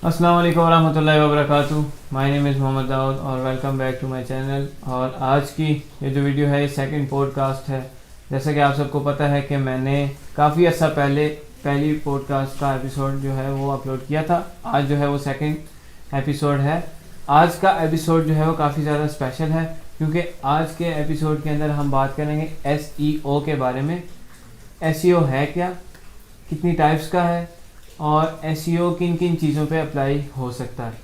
السلام علیکم ورحمۃ اللہ وبرکاتہ. مائی نیم از محمد داؤد اور welcome back to my channel. اور آج کی یہ جو ویڈیو ہے یہ سیکنڈ پوڈ کاسٹ ہے. جیسا کہ آپ سب کو پتہ ہے کہ میں نے کافی عرصہ پہلے پہلی پوڈ کاسٹ کا ایپیسوڈ جو ہے وہ اپلوڈ کیا تھا. آج جو ہے وہ سیکنڈ ایپیسوڈ ہے. آج کا ایپیسوڈ جو ہے وہ کافی زیادہ اسپیشل ہے کیونکہ آج کے ایپیسوڈ کے اندر ہم بات کریں گے SEO کے بارے میں. SEO ہے کیا, کتنی ٹائپس کا ہے, اور SEO کن کن چیزوں پہ اپلائی ہو سکتا ہے.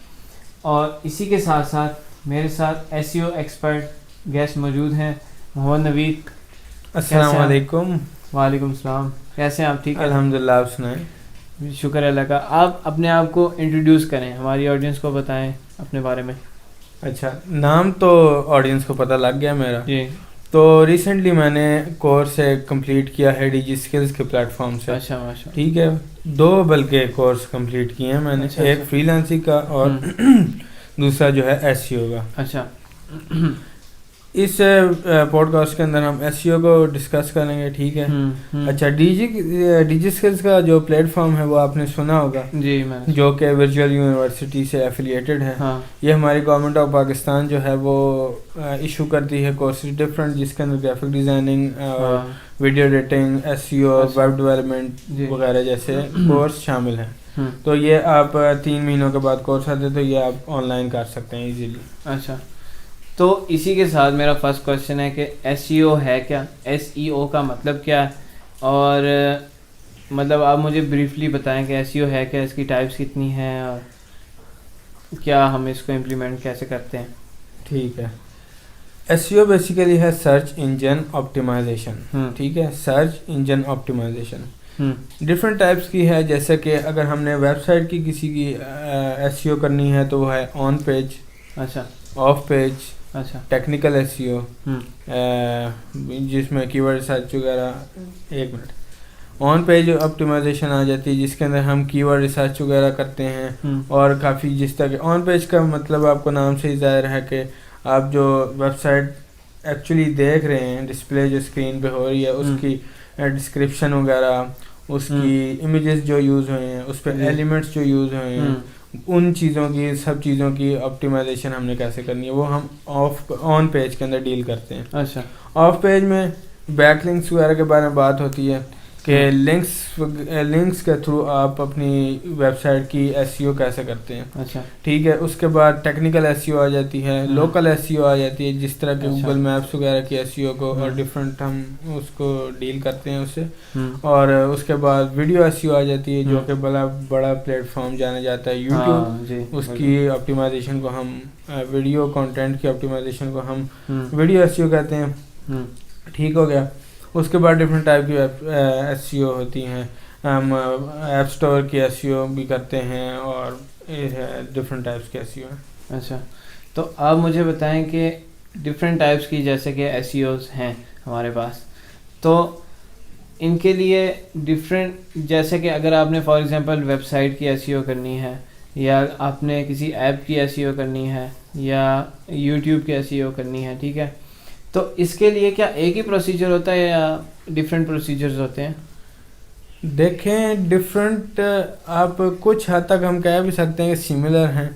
اور اسی کے ساتھ ساتھ میرے ساتھ SEO ایکسپرٹ گیسٹ موجود ہیں, محمد نوید. السلام علیکم. وعلیکم السلام. کیسے ہیں آپ؟ ٹھیک ہے الحمدللہ. آپ سنائیں. شکر اللہ کا. آپ اپنے آپ کو انٹروڈیوس کریں, ہماری آڈینس کو بتائیں اپنے بارے میں. اچھا, نام تو آڈینس کو پتہ لگ گیا میرا. جی. تو ریسنٹلی میں نے کورس کمپلیٹ کیا ہے ڈیجی اسکلز کے پلیٹ فارم سے. اچھا ماشاء. ٹھیک ہے, 2 بلکہ کورس کمپلیٹ کیے ہیں میں نے. ایک فری لانسنگ کا اور دوسرا جو ہے SEO کا. اچھا. اس پوڈ کاسٹ کے اندر ہم SEO کو ڈسکس کریں گے. ٹھیک ہے. اچھا, ڈیجی اسکلز کا جو پلیٹ فارم ہے وہ آپ نے سنا ہوگا. جی میں جو کہ ورچوئل یونیورسٹی سے ایفیلیٹڈ ہے. یہ ہماری گورنمنٹ آف پاکستان جو ہے وہ ایشو کرتی ہے کورسز ڈفرینٹ, جس کے اندر graphic designing, video editing, SEO, web development وغیرہ جیسے کورس شامل ہیں. تو یہ آپ 3 مہینوں کے بعد کورس آتے تو یہ آپ آن لائن کر سکتے ہیں ایزیلی. اچھا, تو اسی کے ساتھ میرا فرسٹ کوشچن ہے کہ SEO ہے کیا, SEO کا مطلب کیا ہے, اور مطلب آپ مجھے بریفلی بتائیں کہ SEO ہے کیا, اس کی ٹائپس کتنی ہیں, اور کیا ہم اس کو امپلیمنٹ کیسے کرتے ہیں. ٹھیک ہے. SEO بیسیکلی ہے سرچ انجن آپٹیمائزیشن. ٹھیک ہے, search engine optimization different types کی ہے. جیسے کہ اگر ہم نے ویب سائٹ کی کسی کی SEO کرنی ہے تو وہ ہے آن پیج, اچھا, آف پیج, اچھا, ٹیکنیکل SEO, جس میں کی ورڈ ریسرچ وغیرہ. ایک منٹ. آن پیج آپٹیمائزیشن آ جاتی ہے جس کے اندر ہم کی ورڈ ریسرچ وغیرہ کرتے ہیں. اور کافی جس طرح آن پیج کا مطلب آپ کو نام سے ہی ظاہر ہے کہ آپ جو ویب سائٹ ایکچولی دیکھ رہے ہیں, ڈسپلے جو اسکرین پہ ہو رہی ہے, اس کی ڈسکرپشن وغیرہ, اس کی امیجز جو یوز ہوئے ہیں, اس پہ ایلیمنٹس جو یوز ہوئے ہیں, ان چیزوں کی, سب چیزوں کی آپٹیمائزیشن ہم نے کیسے کرنی ہے وہ ہم آن پیج کے اندر ڈیل کرتے ہیں. اچھا. آف پیج میں بیک لنکس وغیرہ کے بارے میں بات ہوتی ہے کہ لنکس کے تھرو آپ اپنی ویب سائٹ کی SEO کیسے کرتے ہیں. اچھا. ٹھیک ہے. اس کے بعد ٹیکنیکل SEO آ جاتی ہے, لوکل SEO آ جاتی ہے, جس طرح کہ گوگل میپس وغیرہ کی SEO کو, اور ڈفرینٹ ہم اس کو ڈیل کرتے ہیں اس سے. اور اس کے بعد ویڈیو SEO آ جاتی ہے جو کہ بڑا پلیٹ فارم جانا جاتا ہے یوٹیوب. اس کی آپٹیمائزیشن کو ہم ویڈیو کانٹینٹ کی آپٹیمائزیشن کو ہم ویڈیو SEO کہتے ہیں. ٹھیک ہو گیا. اس کے بعد ڈفرینٹ ٹائپ کی SEO ہوتی ہیں. ہم ایپ اسٹور کی SEO بھی کرتے ہیں اور ڈفرینٹ ٹائپس کی SEO ہیں. اچھا, تو آپ مجھے بتائیں کہ ڈفرینٹ ٹائپس کی جیسے کہ SEOs ہیں ہمارے پاس, تو ان کے لیے ڈفرینٹ, جیسے کہ اگر آپ نے فار ایگزامپل ویب سائٹ کی SEO کرنی ہے, یا آپ نے کسی ایپ کی SEO کرنی ہے, یا یوٹیوب کی SEO کرنی ہے, ٹھیک ہے, تو اس کے لیے کیا ایک ہی پروسیجر ہوتا ہے یا ڈفرینٹ پروسیجرز ہوتے ہیں؟ دیکھیں, ڈفرینٹ آپ کچھ حد تک ہم کہہ بھی سکتے ہیں کہ سملر ہیں,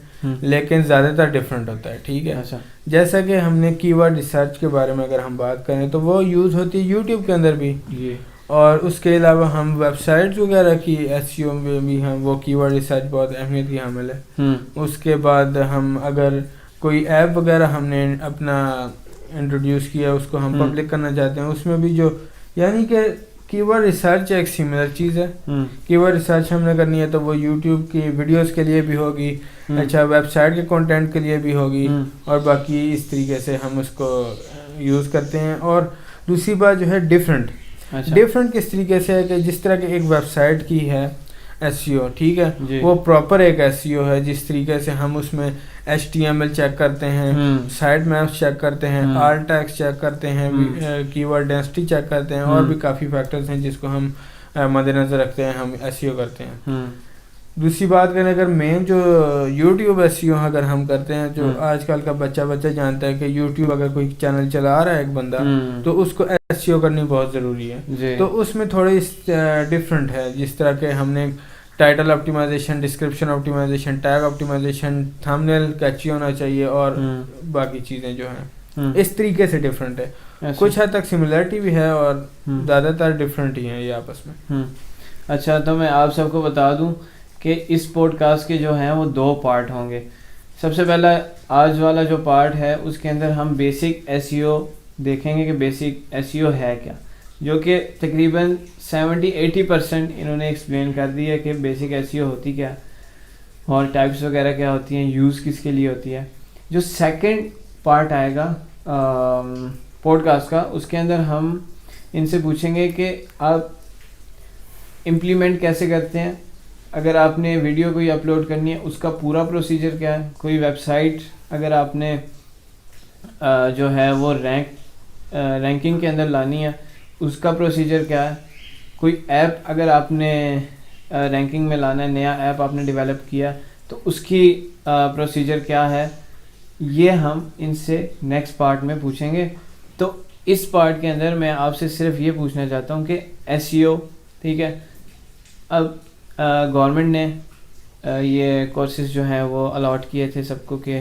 لیکن زیادہ تر ڈفرینٹ ہوتا ہے. ٹھیک ہے. اچھا. جیسا کہ ہم نے کی ورڈ ریسرچ کے بارے میں اگر ہم بات کریں تو وہ یوز ہوتی ہے یوٹیوب کے اندر بھی. جی. اور اس کے علاوہ ہم ویب سائٹس وغیرہ کی SEO میں بھی ہم وہ کی ورڈ ریسرچ بہت اہمیت کی حامل ہے. اس کے بعد ہم اگر کوئی ایپ وغیرہ ہم نے اپنا انٹروڈیوس کیا, اس کو ہم پبلک کرنا چاہتے ہیں, اس میں بھی جو یعنی کہ کی ورڈ ریسرچ ایک سملر چیز ہے. کی ورڈ ریسرچ ہم نے کرنی ہے تو وہ یوٹیوب کی ویڈیوز کے لیے بھی ہوگی, اچھا ویب سائٹ کے کنٹینٹ کے لیے بھی ہوگی, اور باقی اس طریقے سے ہم اس کو یوز کرتے ہیں. اور دوسری بات جو ہے ڈفرینٹ کس طریقے سے ہے کہ جس طرح کہ ایک ویب سائٹ کی ہے SEO, ٹھیک ہے, وہ پراپر ایک SEO ہے, جس طریقے سے ہم اس میں HTML چیک کرتے ہیں, سائٹ میپس چیک کرتے ہیں, آلٹ ٹیکسٹ چیک کرتے ہیں, کی ورڈ ڈینسٹی چیک کرتے ہیں, اور بھی کافی فیکٹرز ہیں جس کو ہم مد نظر رکھتے ہیں, ہم SEO کرتے ہیں. دوسری بات کریں اگر مین جو یوٹیوب SEO اگر ہم کرتے ہیں, جو آج کل کا بچہ جانتا ہے کہ یوٹیوب اگر کوئی چینل چلا رہا ہے ایک بندہ تو اس کو SEO کرنی بہت ضروری ہے. تو اس میں تھوڑی ڈفرینٹ ہے, جس طرح کہ ہم نے title optimization, description optimization, tag optimization, thumbnail catchy ہونا چاہیے, اور باقی چیزیں جو ہیں اس طریقے سے ڈفرینٹ ہے. کچھ حد تک سملیرٹی بھی ہے اور زیادہ تر ڈفرینٹ ہی ہیں یہ آپس میں. اچھا, تو میں آپ سب کو بتا دوں کہ اس پوڈ کاسٹ کے جو ہیں وہ 2 پارٹ ہوں گے. سب سے پہلا آج والا جو پارٹ ہے اس کے اندر ہم بیسک SEO دیکھیں گے کہ بیسک SEO ہے کیا, جو کہ تقریباً 70-80% انہوں نے ایکسپلین کر دی ہے کہ بیسک SEO ہوتی کیا اور ٹائپس وغیرہ کیا ہوتی ہیں, یوز کس کے لیے ہوتی ہے. جو سیکنڈ پارٹ آئے گا پوڈ کاسٹ کا, اس کے اندر ہم ان سے پوچھیں گے کہ آپ امپلیمنٹ کیسے کرتے ہیں, اگر آپ نے ویڈیو کوئی اپلوڈ کرنی ہے اس کا پورا پروسیجر کیا ہے, کوئی ویب سائٹ اگر آپ نے جو ہے وہ رینکنگ کے اندر لانی ہے اس کا پروسیجر کیا ہے, کوئی ایپ اگر آپ نے رینکنگ میں لانا ہے, نیا ایپ آپ نے ڈیولپ کیا تو اس کی پروسیجر کیا ہے, یہ ہم ان سے نیکسٹ پارٹ میں پوچھیں گے. تو اس پارٹ کے اندر میں آپ سے صرف یہ پوچھنا چاہتا ہوں کہ SEO, ٹھیک ہے, اب گورنمنٹ نے یہ کورسز جو ہیں وہ الاٹ کیے تھے سب کو کہ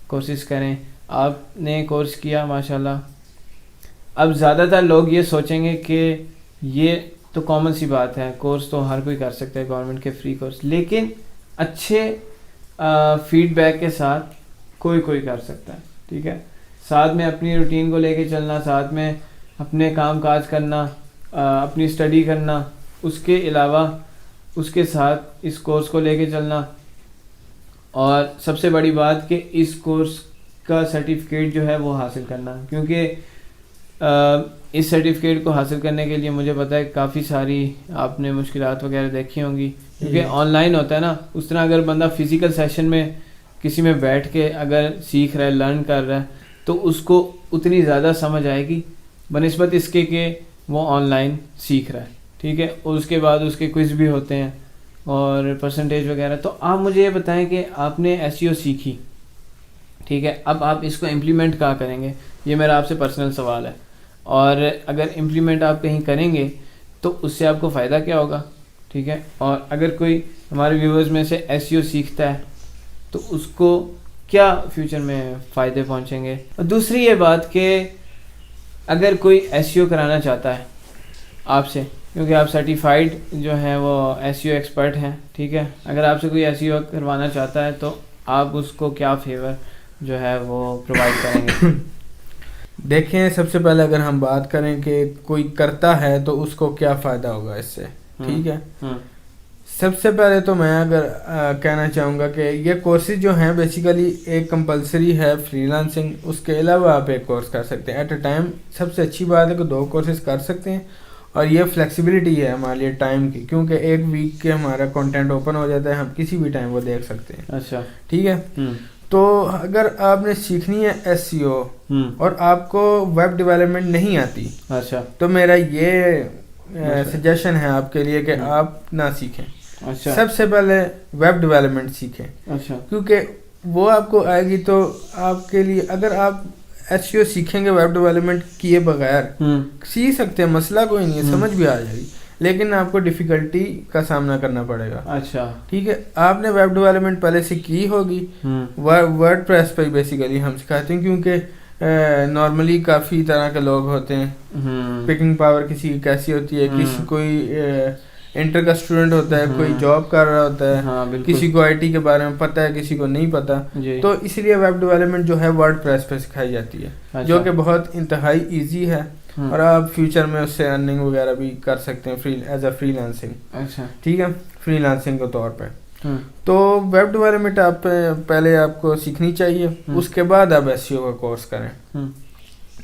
کورسز کریں. آپ نے کورس کیا ماشاءاللہ. اب زیادہ تر لوگ یہ سوچیں گے کہ یہ تو کامن سی بات ہے, کورس تو ہر کوئی کر سکتا ہے گورنمنٹ کے فری کورس, لیکن اچھے فیڈ بیک کے ساتھ کوئی کر سکتا ہے. ٹھیک ہے, ساتھ میں اپنی روٹین کو لے کے چلنا, ساتھ میں اپنے کام کاج کرنا, اپنی اسٹڈی کرنا, اس کے علاوہ اس کے ساتھ اس کورس کو لے کے چلنا, اور سب سے بڑی بات کہ اس کورس کا سرٹیفکیٹ جو ہے وہ حاصل کرنا. کیونکہ اس سرٹیفکیٹ کو حاصل کرنے کے لیے مجھے پتہ ہے کافی ساری آپ نے مشکلات وغیرہ دیکھی ہوں گی, کیونکہ آن لائن ہوتا ہے نا. اس طرح اگر بندہ فزیکل سیشن میں کسی میں بیٹھ کے اگر سیکھ رہا ہے, لرن کر رہا ہے, تو اس کو اتنی زیادہ سمجھ آئے گی بنسبت اس کے کہ وہ آن لائن سیکھ رہا ہے. ٹھیک ہے, اور اس کے بعد اس کے کوئز بھی ہوتے ہیں اور پرسنٹیج وغیرہ. تو آپ مجھے یہ بتائیں کہ آپ نے SEO سیکھی, ٹھیک ہے, اب آپ اس کو امپلیمنٹ کہاں کریں گے, یہ میرا آپ سے پرسنل سوال ہے. اور اگر امپلیمنٹ آپ کہیں کریں گے تو اس سے آپ کو فائدہ کیا ہوگا, ٹھیک ہے, اور اگر کوئی ہمارے ویورز میں سے SEO سیکھتا ہے تو اس کو کیا فیوچر میں فائدے پہنچیں گے. اور دوسری یہ بات کہ اگر کوئی SEO کرانا چاہتا ہے آپ سے, کیونکہ آپ سرٹیفائڈ جو ہیں وہ SEO ایکسپرٹ ہیں, ٹھیک ہے, اگر آپ سے کوئی SEO کروانا چاہتا ہے تو آپ اس کو کیا فیور جو ہے وہ پرووائڈ کریں گے؟ دیکھیں, سب سے پہلے اگر ہم بات کریں کہ کوئی کرتا ہے تو اس کو کیا فائدہ ہوگا اس سے, ٹھیک ہے. سب سے پہلے تو میں اگر کہنا چاہوں گا کہ یہ کورسز جو ہیں بیسیکلی ایک کمپلسری ہے فری لانسنگ, اس کے علاوہ آپ ایک کورس کر سکتے ہیں ایٹ اے ٹائم. سب سے اچھی بات ہے کہ 2 کورسز کر سکتے ہیں, اور یہ فلیکسیبلٹی ہے ہمارے لیے ٹائم کی, کیونکہ ایک ویک کے ہمارا کنٹینٹ اوپن ہو جاتا ہے, ہم کسی بھی ٹائم وہ دیکھ سکتے ہیں. اچھا, ٹھیک ہے. تو اگر آپ نے سیکھنی ہے SEO اور آپ کو ویب ڈیولپمنٹ نہیں آتی, اچھا, تو میرا یہ سجیشن ہے آپ کے لیے کہ آپ نہ سیکھیں. اچھا, سب سے پہلے ویب ڈیولپمنٹ سیکھیں. اچھا, کیونکہ وہ آپ کو آئے گی تو آپ کے لیے, اگر آپ SEO سیکھیں گے ویب ڈیولپمنٹ کیے بغیر, سیکھ سکتے ہیں, مسئلہ کوئی نہیں ہے, سمجھ بھی آ جائے گی, لیکن آپ کو ڈیفیکلٹی کا سامنا کرنا پڑے گا. اچھا, ٹھیک ہے. آپ نے ویب ڈیولپمنٹ پہلے سے کی ہوگی, ورڈ پریس پہ بیسیکلی ہم سکھاتے ہیں, کیونکہ نارملی کافی طرح کے لوگ ہوتے ہیں. پکنگ پاور کسی کی کیسی ہوتی ہے, کسی کوئی انٹر کا اسٹوڈنٹ ہوتا ہے, کوئی جاب کر رہا ہوتا ہے, کسی کو IT کے بارے میں پتہ ہے, کسی کو نہیں پتہ. تو اس لیے ویب ڈیولپمنٹ جو ہے ورڈ پریس پہ سکھائی جاتی ہے, جو کہ بہت انتہائی ایزی ہے, اور آپ فیوچر میں اس سے ارننگ وغیرہ بھی کر سکتے ہیں ایز اے فری لانسنگ. اچھا, ٹھیک ہے, فری لانسنگ کے طور پہ. تو ویب ڈیولپمنٹ آپ پہلے آپ کو سیکھنی چاہیے, اس کے بعد آپ SEO کا کورس کریں.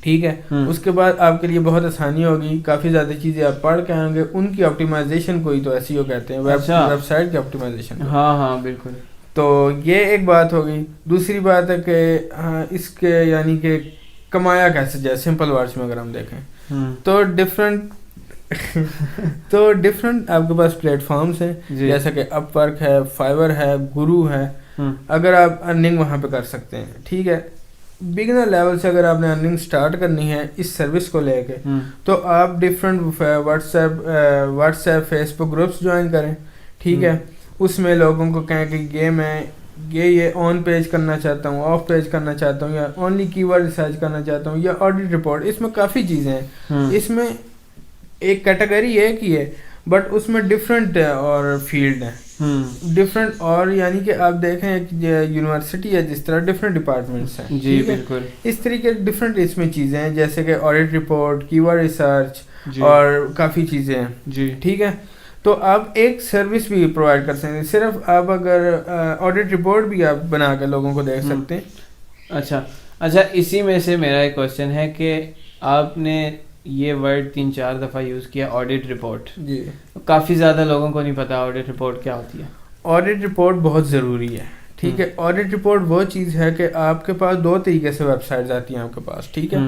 ٹھیک ہے. اس کے بعد آپ کے لیے بہت آسانی ہوگی, کافی زیادہ چیزیں آپ پڑھ کے آئیں گے, ان کی آپٹیمائزیشن کو ہی تو SEO کہتے ہیں, ویب سائٹ کی آپٹیمائزیشن. ہاں ہاں بالکل. تو یہ ایک بات ہوگی. دوسری بات ہے کہ اس کے یعنی کہ کمایا کیسے جائے, سمپل ورڈس میں اگر ہم دیکھیں تو ڈفرینٹ آپ کے پاس پلیٹ فارمس ہیں, جیسا کہ اپ ورک ہے, فائور ہے, گرو ہے. اگر آپ ارننگ وہاں پہ کر سکتے ہیں. ٹھیک ہے. بگنر لیول سے اگر آپ نے ارننگ سٹارٹ کرنی ہے اس سروس کو لے کے, تو آپ ڈفرینٹ واٹس ایپ فیس بک گروپس جوائن کریں. ٹھیک ہے. اس میں لوگوں کو کہیں کہ یہ میں یہ آن پیج کرنا چاہتا ہوں, آف پیج کرنا چاہتا ہوں, یا اونلی کی ورڈ ریسرچ کرنا چاہتا ہوں, یا آڈٹ رپورٹ. اس میں کافی چیزیں ہیں. اس میں ایک کیٹیگری ایک ہی ہے بٹ اس میں ڈفرینٹ اور فیلڈ ہیں ڈفرینٹ, اور یعنی کہ آپ دیکھیں ایک یونیورسٹی ہے جس طرح ڈفرینٹ ڈپارٹمنٹس ہیں. جی بالکل. اس طریقے ڈفرینٹ اس میں چیزیں ہیں جیسے کہ آڈٹ رپورٹ, کی ورڈ ریسرچ اور کافی چیزیں ہیں. جی ٹھیک ہے. تو آپ ایک سروس بھی پرووائڈ کر سکتے ہیں. صرف آپ اگر آڈٹ رپورٹ بھی آپ بنا کے لوگوں کو دیکھ سکتے ہیں. اچھا اسی میں سے میرا ایک کوشچن ہے کہ آپ نے یہ ورڈ 3-4 دفعہ یوز کیا آڈٹ رپورٹ. جی کافی زیادہ لوگوں کو نہیں پتا آڈٹ رپورٹ کیا ہوتی ہے. آڈٹ رپورٹ بہت ضروری ہے. ٹھیک ہے. آڈٹ رپورٹ وہ چیز ہے کہ آپ کے پاس 2 طریقے سے ویب سائٹس آتی ہیں آپ کے پاس. ٹھیک ہے.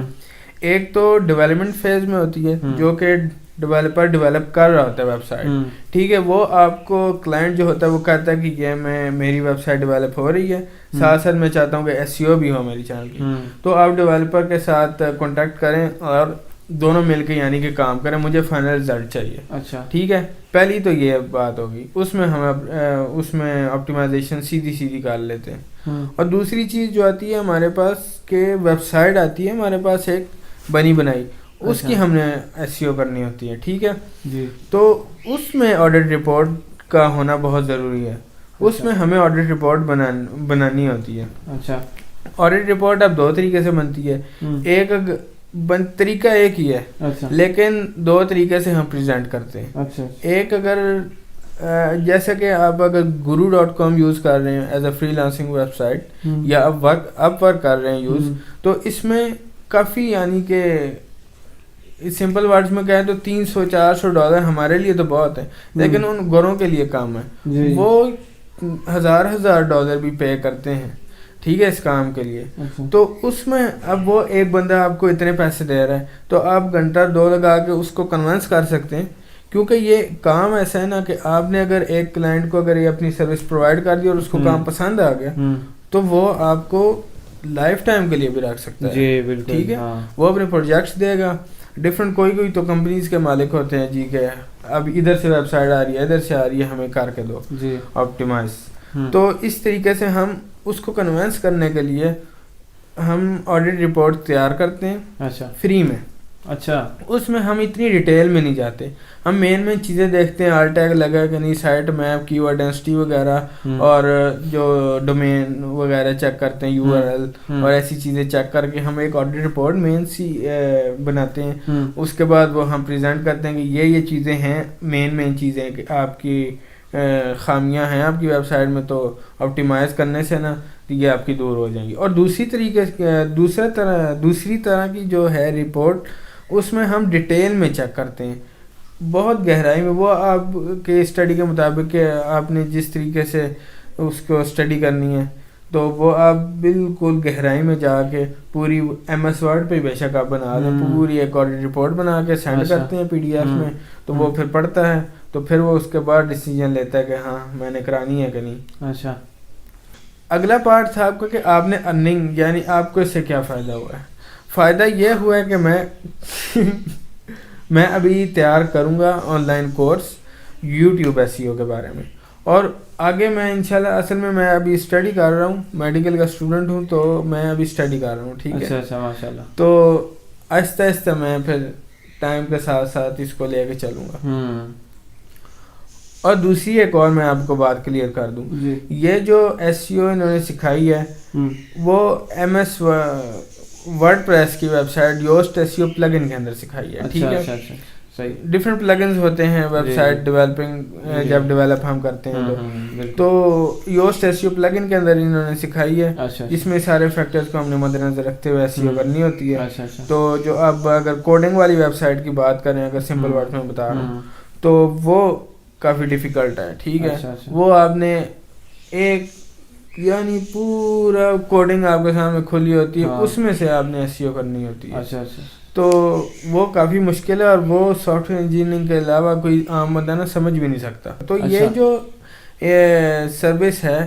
ایک تو ڈیولپمنٹ فیز میں ہوتی ہے جو کہ ڈیولپر ڈیولپ کر رہا ہوتا ہے ویب سائٹ. ٹھیک ہے. وہ آپ کو کلائنٹ جو ہوتا ہے وہ کہتا ہے کہ یہ میری ویب سائٹ ڈیولپ ہو رہی ہے, ساتھ ساتھ میں چاہتا ہوں کہ SEO بھی ہو میری چینل کی. تو آپ ڈیولپر کے ساتھ کانٹیکٹ کریں اور دونوں مل کے یعنی کہ کام کریں. مجھے فائنل رزلٹ چاہیے. اچھا ٹھیک ہے. پہلی تو یہ بات ہوگی. اس میں ہم اس میں آپٹیمائزیشن سیدھی کر لیتے ہیں. اور دوسری چیز جو آتی ہے ہمارے پاس کہ ویب سائٹ آتی ہے ہمارے پاس ایک بنی بنائی, اس کی ہم نے SEO کرنی ہوتی ہے. ٹھیک ہے. جی. تو اس میں آڈٹ رپورٹ کا ہونا بہت ضروری ہے. اس میں ہمیں آڈٹ رپورٹ بنانی ہوتی ہے. اچھا. آڈٹ رپورٹ اب 2 طریقے سے بنتی ہے. ایک طریقہ ایک ہی ہے لیکن 2 طریقے سے ہم پریزنٹ کرتے ہیں. ایک اگر جیسے کہ آپ اگر guru.com یوز کر رہے ہیں as a freelancing website, یا اپ ورک کر رہے ہیں یوز, تو اس میں کافی یعنی کہ سمپل ورڈز میں کہیں تو $300-400 ہمارے لیے تو بہت ہے, لیکن ان گوروں کے لیے کام ہے. وہ $1000 بھی پے کرتے ہیں. ٹھیک ہے. اس کام کے لیے. تو اس میں اب وہ ایک بندہ آپ کو اتنے پیسے دے رہا ہے تو آپ گھنٹہ 2 لگا کے اس کو کنونس کر سکتے ہیں, کیونکہ یہ کام ایسا ہے نا کہ آپ نے اگر ایک کلائنٹ کو اگر یہ اپنی سروس پرووائڈ کر دی اور اس کو کام پسند آ گیا تو وہ آپ کو لائف ٹائم کے لیے بھی رکھ سکتا ہے. جی بالکل. ٹھیک ہے. وہ اپنے پروجیکٹس دے گا. ڈفرینٹ کوئی تو کمپنیز کے مالک ہوتے ہیں جی کہ اب ادھر سے ویب سائٹ آ رہی ہے, ادھر سے آ رہی ہے, ہمیں کر کے دو آپٹیمائز. تو اس طریقے سے ہم اس کو کنونس کرنے کے لیے ہم آڈٹ رپورٹ تیار کرتے ہیں. اچھا. فری میں. اچھا. اس میں ہم اتنی ڈیٹیل میں نہیں جاتے. ہم مین چیزیں دیکھتے ہیں, آل ٹیگ لگا کہ نہیں, سائٹ میپ, کی ورڈ ڈینسٹی وغیرہ, اور جو ڈومین وغیرہ چیک کرتے ہیں, URL اور ایسی چیزیں چیک کر کے ہم ایک آڈٹ رپورٹ مین سی بناتے ہیں. اس کے بعد وہ ہم پریزنٹ کرتے ہیں کہ یہ چیزیں ہیں, مین چیزیں کہ آپ کی خامیاں ہیں آپ کی ویب سائٹ میں, تو آپٹیمائز کرنے سے نا یہ آپ کی دور ہو جائیں گی. اور دوسری طرح کی جو ہے رپورٹ, اس میں ہم ڈیٹیل میں چیک کرتے ہیں, بہت گہرائی میں. وہ آپ کے اسٹڈی کے مطابق کہ آپ نے جس طریقے سے اس کو اسٹڈی کرنی ہے تو وہ آپ بالکل گہرائی میں جا کے پوری MS Word پہ بے شک آپ بنا دیں, پوری ایک آڈٹ رپورٹ بنا کے سینڈ کرتے ہیں PDF میں, تو وہ پھر پڑھتا ہے تو پھر وہ اس کے بعد ڈیسیجن لیتا ہے کہ ہاں میں نے کرانی ہے کہ نہیں. اچھا. اگلا پارٹ تھا آپ کا کہ آپ نے ارننگ, یعنی آپ کو اس سے کیا فائدہ ہوا ہے. فائدہ یہ ہوا ہے کہ میں ابھی تیار کروں گا online course YouTube SEO کے بارے میں, اور آگے میں انشاءاللہ, اصل میں ابھی اسٹڈی کر رہا ہوں, میڈیکل کا اسٹوڈنٹ ہوں تو میں ابھی اسٹڈی کر رہا ہوں. ٹھیک ہے. اچھا ماشاءاللہ. تو آہستہ آہستہ میں پھر ٹائم کے ساتھ ساتھ اس کو لے کے چلوں گا. اور دوسری ایک اور میں آپ کو بات کلیئر کر دوں, یہ جو SEO انہوں نے سکھائی ہے وہ MS WordPress کی ویب سائٹ یوسٹ SEO پلگن کے اندر سکھائی ہے. ٹھیک ہے. ڈفرینٹ پلگنز ہوتے ہیں ویب سائٹ ڈیولپنگ, جب ڈیولپ ہم کرتے ہیں تو یوسٹ SEO پلگن کے اندر انہوں نے سکھائی ہے, جس میں سارے فیکٹرز کو ہم نے مد نظر رکھتے ہوئے SEO کرنی ہوتی ہے. تو جو اب اگر کوڈنگ والی ویب سائٹ کی بات کریں, اگر سمپل ورڈ میں بتا رہا ہوں, تو وہ کافی ڈیفیکلٹ ہے. ٹھیک ہے. وہ آپ نے ایک یعنی پورا کوڈنگ آپ کے سامنے کھلی ہوتی ہے, اس میں سے آپ نے SEO کرنی ہوتی ہے. تو وہ کافی مشکل ہے, اور وہ سافٹ ویئر انجینئرنگ کے علاوہ کوئی عام بندہ نا سمجھ بھی نہیں سکتا. تو یہ جو سروس ہے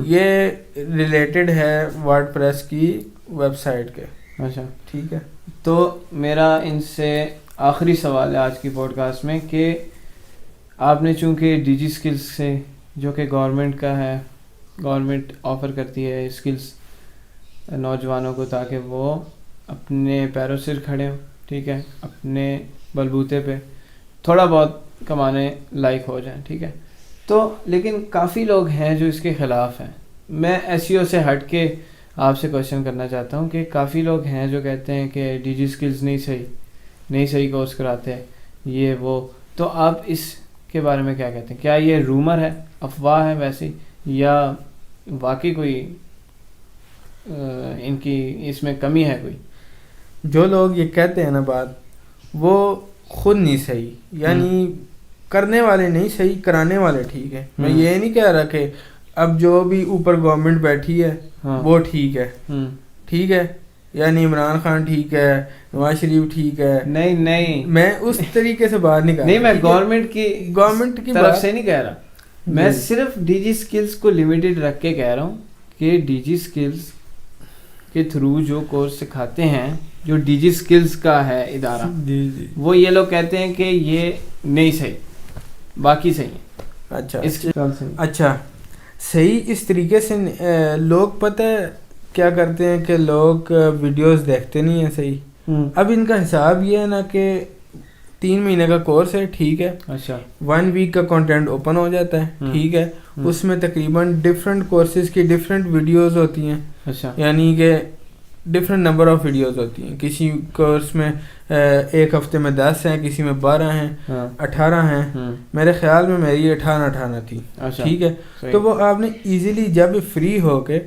یہ ریلیٹڈ ہے WordPress کی ویب سائٹ کے. اچھا ٹھیک ہے. تو میرا ان سے آخری سوال ہے آج کی پوڈ کاسٹ میں کہ آپ نے چونکہ ڈی جی اسکلس سے جو کہ گورنمنٹ کا ہے، گورنمنٹ آفر کرتی ہے اسکلس نوجوانوں کو تاکہ وہ اپنے پیروں سے کھڑے ہوں، ٹھیک ہے، اپنے بلبوتے پہ تھوڑا بہت کمانے لائق ہو جائیں، ٹھیک ہے. تو لیکن کافی لوگ ہیں جو اس کے خلاف ہیں. میں ایس ای او سے ہٹ کے آپ سے کویشچن کرنا چاہتا ہوں کہ کافی لوگ ہیں جو کہتے ہیں کہ ڈی جی اسکلز نہیں صحیح کورس کراتے یہ وہ. تو آپ اس کے بارے میں کیا کہتے ہیں؟ کیا یہ رومر ہے، افواہ ہے ویسی، یا واقعی کوئی ان کی اس میں کمی ہے کوئی؟ جو لوگ یہ کہتے ہیں نا بات، وہ خود نہیں صحیح، یعنی کرنے والے نہیں صحیح، کرانے والے ٹھیک ہے. میں یہ نہیں کہہ رہا کہ اب جو بھی اوپر گورنمنٹ بیٹھی ہے وہ ٹھیک ہے، ٹھیک ہے، یعنی عمران خان ٹھیک ہے، نواز شریف ٹھیک ہے. نہیں، میں اس طریقے سے بات نہیں کر رہا. نہیں، میں گورنمنٹ کی طرف سے نہیں کہہ رہا. میں صرف ڈی جی اسکلز کو لمیٹڈ رکھ کے کہہ رہا ہوں کہ ڈی جی اسکلز کے تھرو جو کورس سکھاتے ہیں، جو ڈی جی اسکلز کا ہے ادارہ، وہ یہ لوگ کہتے ہیں کہ یہ نہیں صحیح، باقی صحیح ہے. اچھا صحیح اس طریقے سے لوگ پتہ ہے کیا کرتے ہیں کہ لوگ ویڈیوز دیکھتے نہیں ہیں صحیح. اب ان کا حساب یہ ہے نا کہ 3 مہینے کا کورس ہے، ٹھیک ہے، اچھا 1 ویک کا کنٹینٹ اوپن ہو جاتا ہے، ٹھیک ہے، اس میں تقریباً ڈفرینٹ کورسز کی ڈفرینٹ ویڈیوز ہوتی ہیں. اچھا، یعنی کہ ڈفرینٹ نمبر آف ویڈیوز ہوتی ہیں. کسی کورس میں ایک ہفتے میں 10 ہیں، کسی میں 12 ہیں، 18 ہیں. میرے خیال میں میری 18 تھی، ٹھیک ہے. تو وہ آپ نے ایزیلی جب فری ہو کے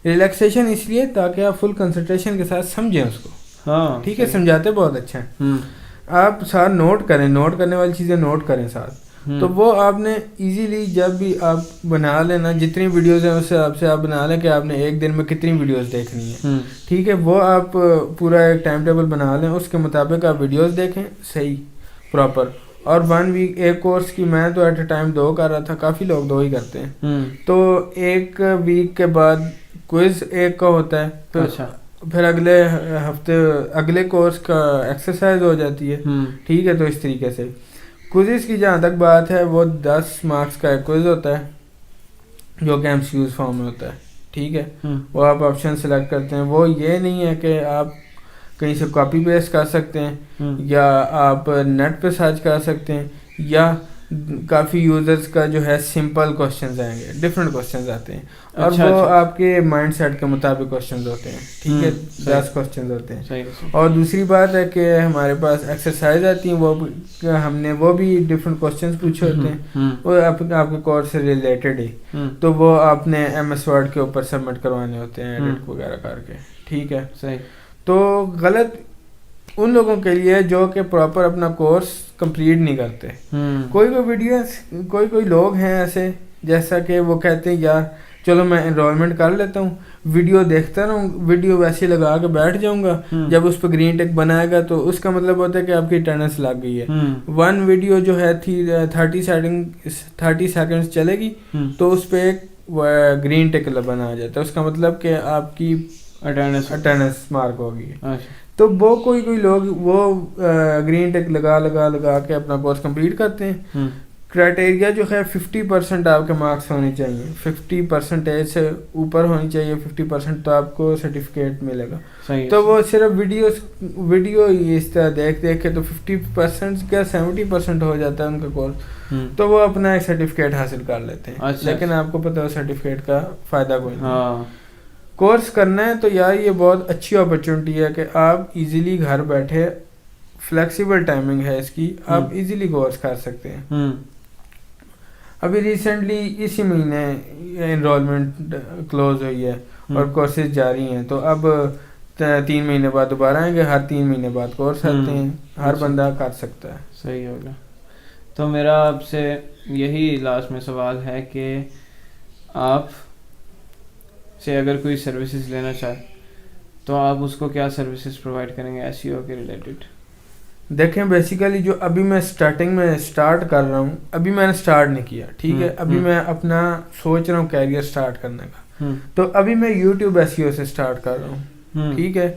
ریلیکسیشن اس لیے تاکہ آپ فل کنسنٹریشن کے ساتھ سمجھیں اس کو، ٹھیک ہے. سمجھاتے بہت اچھا ہے. آپ ساتھ نوٹ کریں، نوٹ کرنے والی چیزیں نوٹ کریں ساتھ. تو وہ آپ نے ایزیلی جب بھی آپ بنا لینا، جتنی ویڈیوز ہیں اس حساب سے آپ بنا لیں کہ آپ نے ایک دن میں کتنی ویڈیوز دیکھنی ہے، ٹھیک ہے. وہ آپ پورا ایک ٹائم ٹیبل بنا لیں، اس کے مطابق آپ ویڈیوز دیکھیں صحیح پراپر. اور 1 ویک ایک کورس کی میں تو ایٹ اے ٹائم 2 کر رہا تھا، کافی لوگ 2 ہی کرتے ہیں. تو ایک ویک کے بعد کوئز ایک کا ہوتا ہے، پھر اگلے ہفتے اگلے کورس کا ایکسرسائز ہو جاتی ہے، ٹھیک ہے. تو اس طریقے سے کوئزز کی جہاں تک بات ہے، وہ 10 مارکس کا ایک کوئز ہوتا ہے جو کہ MCQs فارم میں ہوتا ہے، ٹھیک ہے. وہ آپ آپشن سلیکٹ کرتے ہیں. وہ یہ نہیں ہے کہ آپ کہیں سے کاپی پیسٹ کر سکتے ہیں، یا آپ نیٹ پہ سرچ کر سکتے ہیں، یا کافی یوزرز کا جو ہے سمپل کوشچنز آئیں گے، ڈفرینٹ کوشچنز آتے ہیں، اور وہ آپ کے مائنڈ سیٹ کے مطابق کوشچنز ہوتے ہیں، ٹھیک ہے. 10 کوشچنز ہوتے ہیں. اور دوسری بات ہے کہ ہمارے پاس ایکسرسائز آتی ہیں، وہ ہم نے وہ بھی ڈفرینٹ کوشچنز پوچھے ہوتے ہیں، وہ آپ کے کورس سے ریلیٹڈ ہی. تو وہ آپ نے MS Word کے اوپر سبمٹ کروانے ہوتے ہیں ایڈٹ وغیرہ کر کے، ٹھیک ہے. صحیح. تو غلط ان لوگوں کے لیے جو کہ پراپر اپنا کورس کمپلیٹ نہیں کرتے. کوئی ویڈیوز کوئی لوگ ہیں ایسے جیسا کہ وہ کہتے ہیں یار چلو میں انرولمنٹ کر لیتا ہوں، ویڈیو دیکھتا رہوں، ویڈیو ویسے لگا کے بیٹھ جاؤں گا، جب اس پہ گرین ٹک بنائے گا تو اس کا مطلب ہوتا ہے کہ آپ کی اٹینڈنس لگ گئی ہے. 1 ویڈیو جو ہے 30 سیکنڈز چلے گی تو اس پہ ایک گرین ٹک بنا آ جاتا ہے، اس کا مطلب کہ آپ کی اٹینڈنس مارک ہوگی. تو وہ کوئی لوگ وہ گرین ٹک لگا کے اپنا کورس کمپلیٹ کرتے ہیں. کرائٹیریا جو ہے 50% آپ کے مارکس ہونے چاہیے، 50% سے اوپر ہونی چاہیے، 50% تو آپ کو سرٹیفکیٹ ملے گا. تو وہ صرف ویڈیو اس طرح دیکھ کے تو 50% کا 70% ہو جاتا ہے ان کا کورس، تو وہ اپنا ایک سرٹیفکیٹ حاصل کر لیتے ہیں. لیکن آپ کو پتہ ہے سرٹیفکیٹ کا فائدہ کوئی نہیں. کورس کرنا ہے تو یار یہ بہت اچھی اپرچونٹی ہے کہ آپ ایزیلی گھر بیٹھے، فلیکسیبل ٹائمنگ ہے اس کی، آپ ایزیلی کورس کر سکتے ہیں. ابھی ریسنٹلی اسی مہینے انرولمنٹ کلوز ہوئی ہے اور کورسز جاری ہیں، تو اب 3 مہینے بعد دوبارہ آئیں گے. ہر 3 مہینے بعد کورس آتے ہیں، ہر بندہ کر سکتا ہے. صحیح ہوگا. تو میرا آپ سے یہی لاسٹ میں سوال ہے کہ آپ سے اگر کوئی سروسز لینا چاہے تو آپ اس کو کیا سروسز پرووائڈ کریں گے SEO کے ریلیٹڈ؟ دیکھیں بیسیکلی جو ابھی میں اسٹارٹنگ میں اسٹارٹ کر رہا ہوں، ابھی میں نے اسٹارٹ نہیں کیا، ٹھیک ہے. ابھی میں اپنا سوچ رہا ہوں کیریئر اسٹارٹ کرنے کا، تو ابھی میں YouTube SEO سے اسٹارٹ کر رہا ہوں، ٹھیک ہے.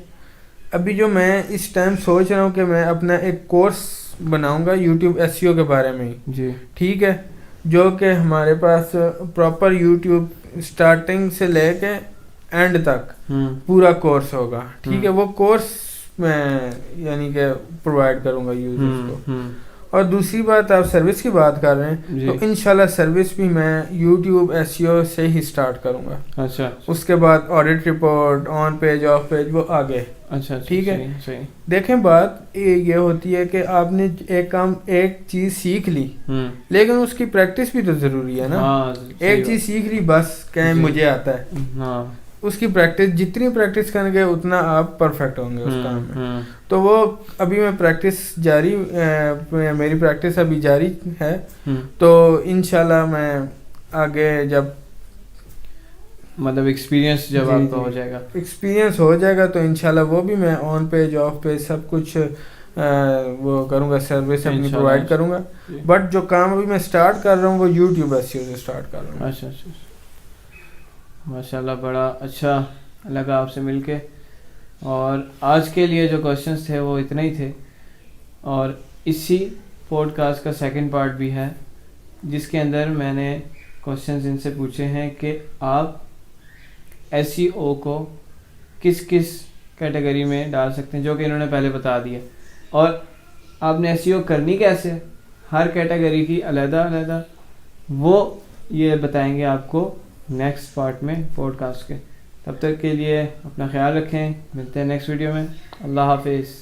ابھی جو میں اس ٹائم سوچ رہا ہوں کہ میں اپنا ایک کورس بناؤں گا یوٹیوب SEO کے بارے میں ہی. جی ٹھیک ہے, جو کہ ہمارے پاس پراپر یوٹیوب اسٹارٹنگ سے لے کے اینڈ تک پورا کورس ہوگا. ٹھیک ہے, وہ کورس میں یعنی کہ پرووائڈ کروں گا یوزرز کو. اور دوسری بات, آپ سروس کی بات کر رہے ہیں, تو انشاءاللہ سروس بھی میں یوٹیوب SEO سے ہی سٹارٹ کروں گا. اچھا, اس کے بعد audit report, on page, of page, وہ آگے. اچھا ٹھیک ہے. دیکھیں بات یہ ہوتی ہے کہ آپ نے ایک چیز سیکھ لی, لیکن اس کی پریکٹس بھی تو ضروری ہے نا. ایک چیز سیکھ لی بس کہیں مجھے آتا ہے, اس کی پریکٹس, جتنی پریکٹس کریں گے اتنا آپ پرفیکٹ ہوں گے اس کام میں. تو وہ ابھی میں پریکٹس جاری, میری پریکٹس ابھی جاری ہے. تو انشاءاللہ میں آگے جب مطلب ایکسپیرینس جب آپ کا ہو جائے گا, ایکسپیرینس ہو جائے گا, تو انشاءاللہ وہ بھی میں آن پیج, آف پیج سب کچھ وہ کروں گا, سروس اپنی پرووائڈ کروں گا. بٹ جو کام ابھی میں سٹارٹ کر رہا ہوں وہ یوٹیوب SEO سے سٹارٹ کر رہا ہوں. اچھا اچھا, ماشاءاللہ بڑا اچھا لگا آپ سے مل کے. اور آج کے لیے جو کوشچنس تھے وہ اتنے ہی تھے, اور اسی پوڈ کاسٹ کا سیکنڈ پارٹ بھی ہے جس کے اندر میں نے کوشچنز ان سے پوچھے ہیں کہ آپ SEO کو کس کس کیٹیگری میں ڈال سکتے ہیں, جو کہ انہوں نے پہلے بتا دیا. اور آپ نے SEO کرنی کیسے, ہر کیٹیگری کی علیحدہ علیحدہ, وہ یہ بتائیں گے آپ کو نیکسٹ پارٹ میں پوڈ کاسٹ کے. تب تک کے لیے اپنا خیال رکھیں, ملتے ہیں نیکسٹ ویڈیو میں. اللہ حافظ.